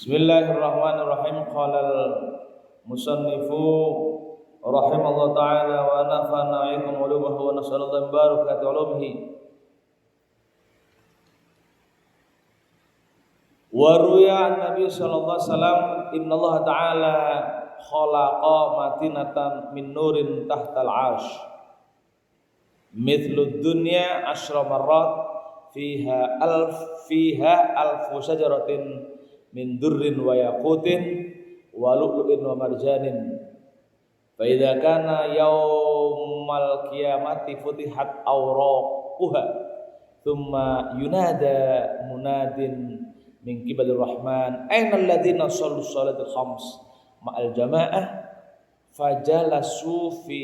Bismillahirrahmanirrahim. Qala al-musannifu rahimallahu ta'ala wa nafa'ana ikum ulumahu wa nasallallahu barakati ulumihi. Wa ruya an-nabi sallallahu alaihi wasallam innallaha ta'ala khalaqa matinatan min nurin tahtal 'arsy mithlu dunya asyra marrat fiha alfu syajaratin min durrin wa yaqutin wa lu'lu'in wa marjanin fa idza kana yaumal qiyamati futihat awraquha thumma yunada munadin min qibalir rahman aina alladziina shallu shalatal khams ma'al jamaah fajalasu fi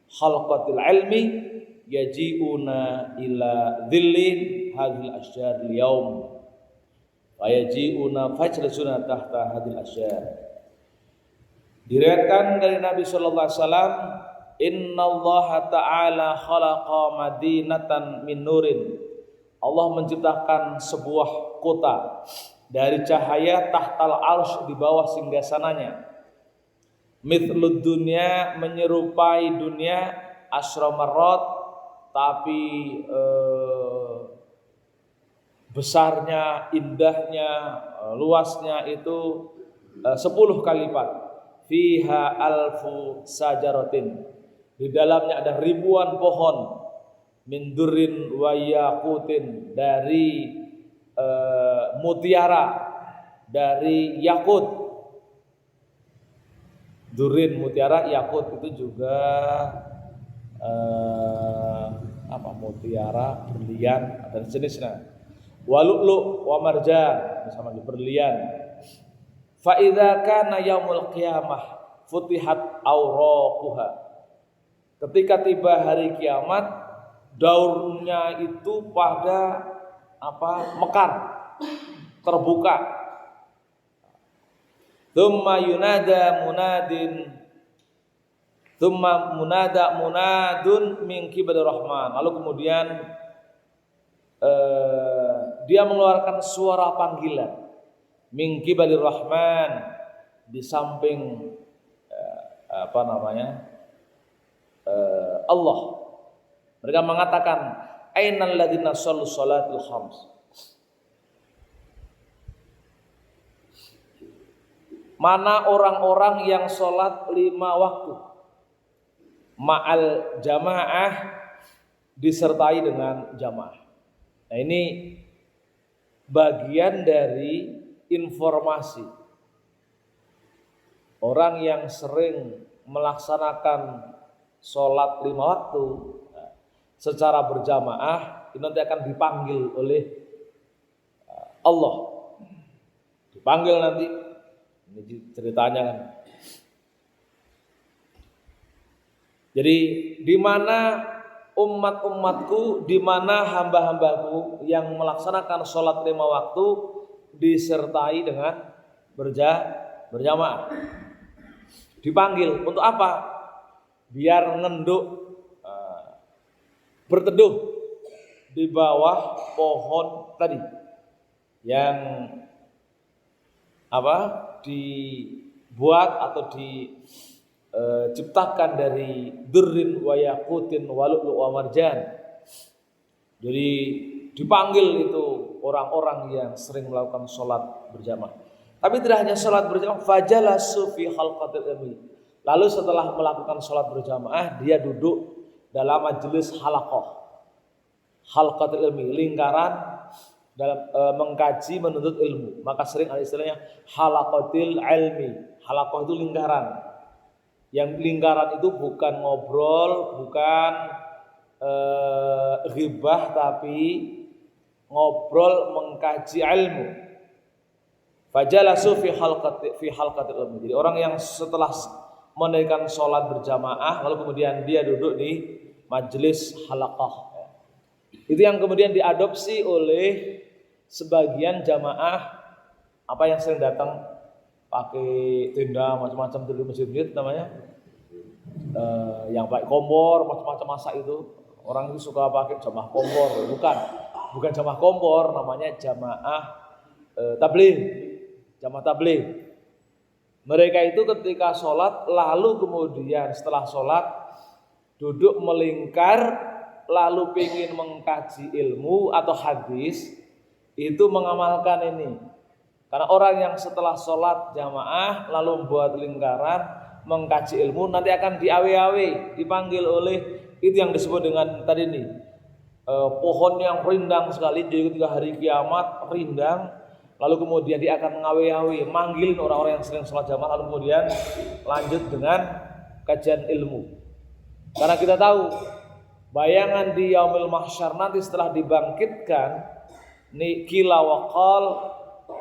halqatil ilmi yaji'una ila dhillin hadhil asyar al-yawm wayaji'una fajlasuna tahta hadil asyar. Diriwayatkan dari Nabi sallallahu alaihi wasallam, innallaha ta'ala khalaqa madinatan min nurin. Allah menciptakan sebuah kota dari cahaya tahtal arsy, di bawah singgasananya. Mithlud dunya, menyerupai dunia, asyra marrat, tapi besarnya, indahnya, luasnya itu 10 kali lipat. Fiha alfu sajaratin, di dalamnya ada ribuan pohon, min durrin wa yaqutin, dari mutiara, dari yakut. Durrin, mutiara, yakut itu juga mutiara, berlian dan jenisnya. Wa lu'lu' wa marjan, sama di berlian. Fa idza kana yaumul qiyamah futihat awraquha, ketika tiba hari kiamat, daunnya itu pada mekar, terbuka. Thumma munada munadun min qibalir rahman, lalu kemudian dia mengeluarkan suara panggilan min qibalir rahman, di samping Allah. Mereka mengatakan ainal ladzina shallu shalatul khams, mana orang-orang yang sholat 5 waktu ma'al jamaah, disertai dengan jamaah. Nah, ini bagian dari informasi orang yang sering melaksanakan sholat 5 waktu secara berjamaah, ini nanti akan dipanggil oleh Allah. Dipanggil nanti, ini ceritanya kan. Jadi di mana umat-umatku, di mana hamba-hambaku yang melaksanakan sholat 5 waktu disertai dengan berjamaah. Dipanggil untuk apa? Biar ngenduk, berteduh di bawah pohon tadi yang dibuat atau diciptakan dari durrin wa yaqutin wa lu'lu' wa marjan. Jadi dipanggil itu orang-orang yang sering melakukan sholat berjamaah. Tapi tidak hanya sholat berjamaah, fajalasu fi halqatil ilmi. Lalu setelah melakukan sholat berjamaah, dia duduk dalam majelis halqatil ilmi, lingkaran dalam mengkaji, menuntut ilmu. Maka sering ada istilahnya halaqatil ilmi. Halaqah itu lingkaran. Yang lingkaran itu bukan ngobrol, bukan ghibah, tapi ngobrol, mengkaji ilmu. Fajalasu fi halqatil ilmi. Jadi orang yang setelah menunaikan sholat berjamaah, lalu kemudian dia duduk di majelis halaqah. Itu yang kemudian diadopsi oleh sebagian jamaah yang sering datang pakai tenda macam-macam di masjid namanya, yang pakai kompor macam-macam masa itu. Orang itu suka pakai jamaah kompor, bukan jamaah kompor, namanya jamaah tabligh. jamaah tabligh. Mereka itu ketika sholat lalu kemudian setelah sholat duduk melingkar lalu ingin mengkaji ilmu atau hadis, itu mengamalkan ini. Karena orang yang setelah sholat jamaah lalu membuat lingkaran mengkaji ilmu nanti akan diawe-awe, dipanggil oleh itu yang disebut dengan tadi ini pohon yang rindang sekali. Jadi ketika hari kiamat rindang, lalu kemudian dia akan mengawe-awe, manggilin orang-orang yang sering sholat jamaah, lalu kemudian lanjut dengan kajian ilmu. Karena kita tahu bayangan di yaumil mahsyar nanti setelah dibangkitkan, ni kila waqal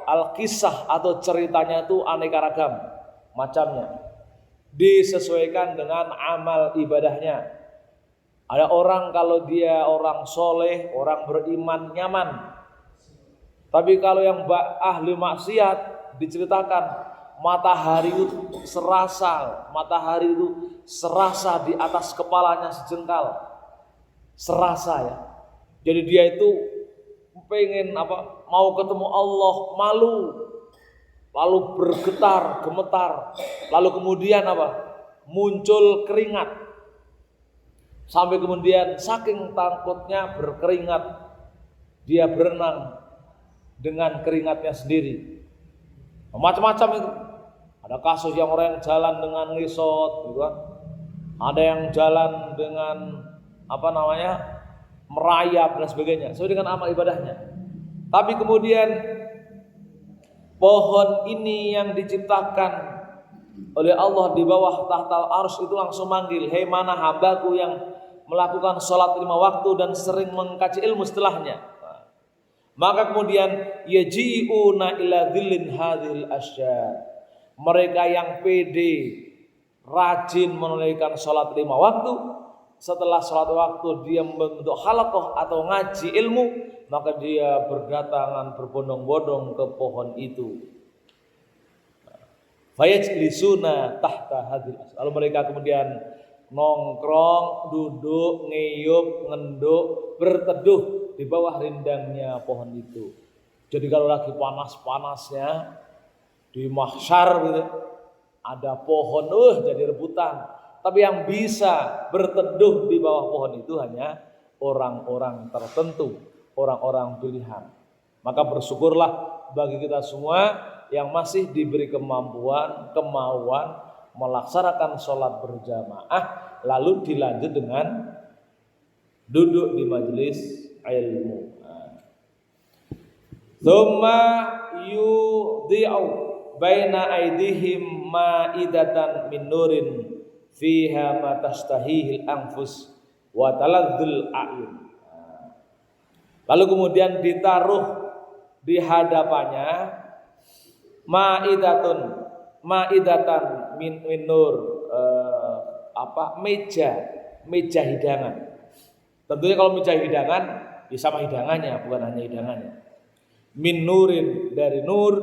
al-kisah atau ceritanya itu aneka ragam macamnya, disesuaikan dengan amal ibadahnya. Ada orang kalau dia orang soleh, orang beriman nyaman. Tapi kalau yang ahli maksiat diceritakan matahari itu serasa di atas kepalanya sejengkal, serasa ya. Jadi dia itu pengen mau ketemu Allah, malu, lalu bergetar, gemetar, lalu kemudian muncul keringat, sampai kemudian saking takutnya berkeringat dia berenang dengan keringatnya sendiri. Macam-macam itu. Ada kasus yang orang yang jalan dengan ngisot, gitu kan. Ada yang jalan dengan merayap dan sebagainya, sesuai dengan amal ibadahnya. Tapi kemudian pohon ini yang diciptakan oleh Allah di bawah tahtal arsy itu langsung manggil, hei mana hambaku yang melakukan sholat 5 waktu dan sering mengkaji ilmu setelahnya. Maka kemudian yaji'una ila dhillin hadhil asya. Mereka yang pede, rajin menunaikan sholat 5 waktu, setelah sholat waktu dia membentuk halaqah atau ngaji ilmu, maka dia berdatangan berbondong-bondong ke pohon itu. Fayajlisuna tahta hadhil asya. Lalu mereka kemudian nongkrong, duduk, ngeyup, ngenduk, berteduh di bawah rindangnya pohon itu. Jadi kalau lagi panas-panasnya di mahsyar gitu, ada pohon jadi rebutan. Tapi yang bisa berteduh di bawah pohon itu hanya orang-orang tertentu, orang-orang pilihan. Maka bersyukurlah bagi kita semua yang masih diberi kemampuan, kemauan melaksanakan sholat berjamaah, lalu dilanjut dengan duduk di majelis ilmu. Tsumma yudhi'u baina aydihim ma'idatan min nurin fiha ma tashtahihil anfus wa taladzul a'yun. Lalu kemudian ditaruh di hadapannya ma'idatan min nur, meja hidangan. Tentunya kalau meja hidangan ya sama hidangannya, bukan hanya hidangannya. Min nurin, dari nur,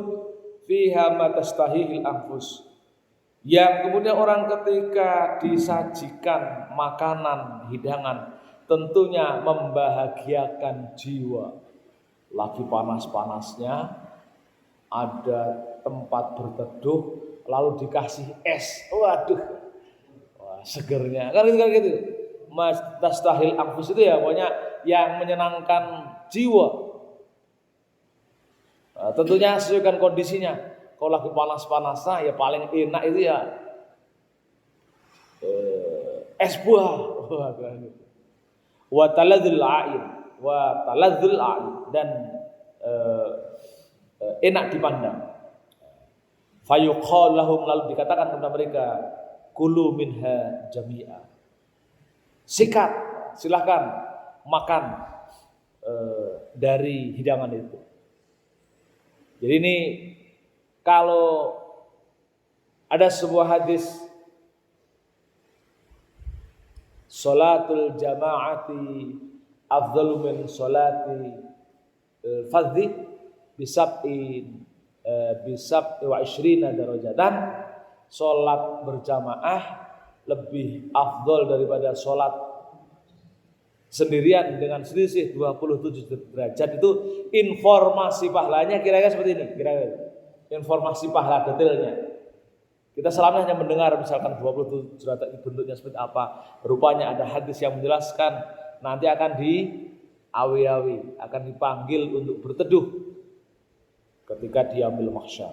fiha ma tastahihil anfus. Yang kemudian orang ketika disajikan makanan, hidangan, tentunya membahagiakan jiwa. Lagi panas-panasnya, ada tempat berteduh, lalu dikasih es. Waduh, segernya. Kan gitu. Mas tastahil anfus itu ya pokoknya yang menyenangkan jiwa. Tentunya sesuaikan kondisinya. Kalau lagi panas-panasnya ya paling enak itu ya es buah. Wa taladzul a'in, dan enak dipandang. Fayuqal lahum, lalu dikatakan kepada mereka, kulu minha jami'a. Sikat, silahkan makan dari hidangan itu. Jadi ini kalau ada sebuah hadis, salatul jama'ati afdalu min salati fadhi bisab'i wa ishrina darajatan. Salat berjamaah lebih afdal daripada salat sendirian dengan selisih 27 derajat. Itu informasi pahalanya kira-kira seperti ini, kira-kira. informasi pahala detailnya. Kita selama hanya mendengar misalkan 27 rakaat bentuknya seperti apa, rupanya ada hadis yang menjelaskan nanti akan diawi-awi, akan dipanggil untuk berteduh ketika di yaumil mahsyar.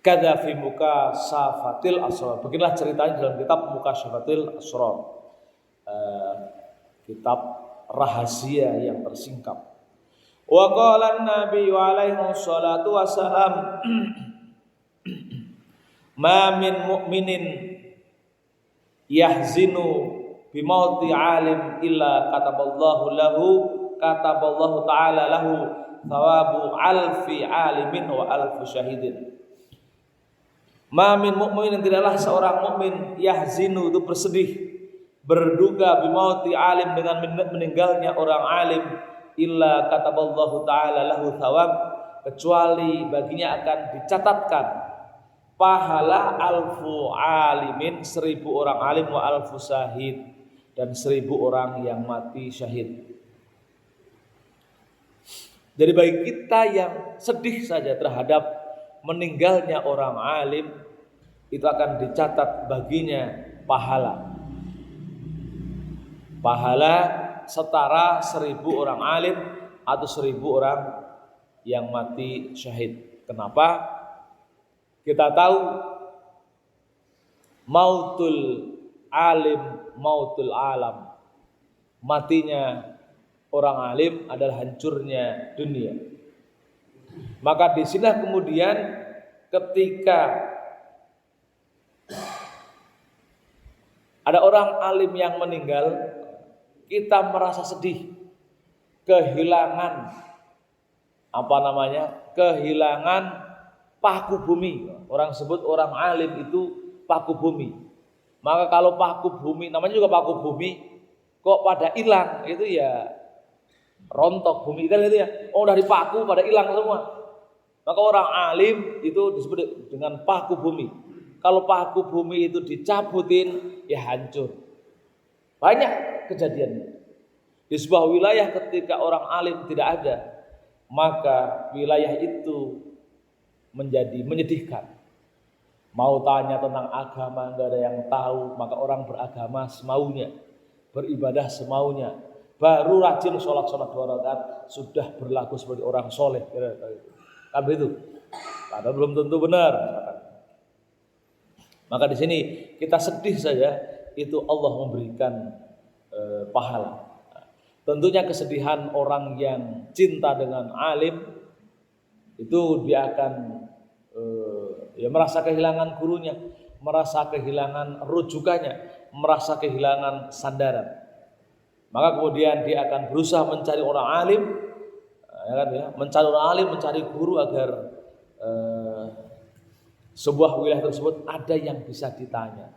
Kadza fi Mukashafatil Asrar. Beginilah ceritanya dalam kitab Mukashafatil Asrar. Kitab rahasia yang tersingkap. Wa qala an-nabi alaihi wassalatu wassalam ma min mu'minin yahzinu bimauti alim illa kataballahu ta'ala lahu thawabu alfi alimin wa alfu syahidin. Ma min mu'minin, tidaklah seorang mukmin yahzinu itu bersedih, berduka bimauti alim dengan meninggalnya orang alim, illa kataballahu ta'ala lahu thawab, kecuali baginya akan dicatatkan pahala alfu alimin, 1000 orang alim, wa alfu syahid, dan 1000 orang yang mati syahid. Jadi bagi kita yang sedih saja terhadap meninggalnya orang alim, itu akan dicatat baginya pahala setara 1000 orang alim atau 1000 orang yang mati syahid. Kenapa? Kita tahu mautul alim, mautul alam. Matinya orang alim adalah hancurnya dunia. Maka di sini kemudian ketika ada orang alim yang meninggal, kita merasa sedih, kehilangan kehilangan paku bumi. Orang sebut orang alim itu paku bumi. Maka kalau paku bumi, namanya juga paku bumi, kok pada hilang, itu ya rontok bumi kan itu ya. Oh, dari paku pada hilang semua. Maka orang alim itu disebut dengan paku bumi. Kalau paku bumi itu dicabutin, ya hancur. Banyak kejadiannya. Di sebuah wilayah ketika orang alim tidak ada, maka wilayah itu menjadi menyedihkan. Mau tanya tentang agama nggak ada yang tahu, maka orang beragama semaunya, beribadah semaunya. Baru rajin sholat 2 rakaat sudah berlaku sebagai orang soleh. Kan begitu? Padahal belum tentu benar. Maka di sini kita sedih saja, itu Allah memberikan pahala. Tentunya kesedihan orang yang cinta dengan alim, itu dia akan merasa kehilangan gurunya, merasa kehilangan rujukannya, merasa kehilangan sandaran. Maka kemudian dia akan berusaha mencari orang alim, mencari orang alim, mencari guru agar sebuah wilayah tersebut ada yang bisa ditanya.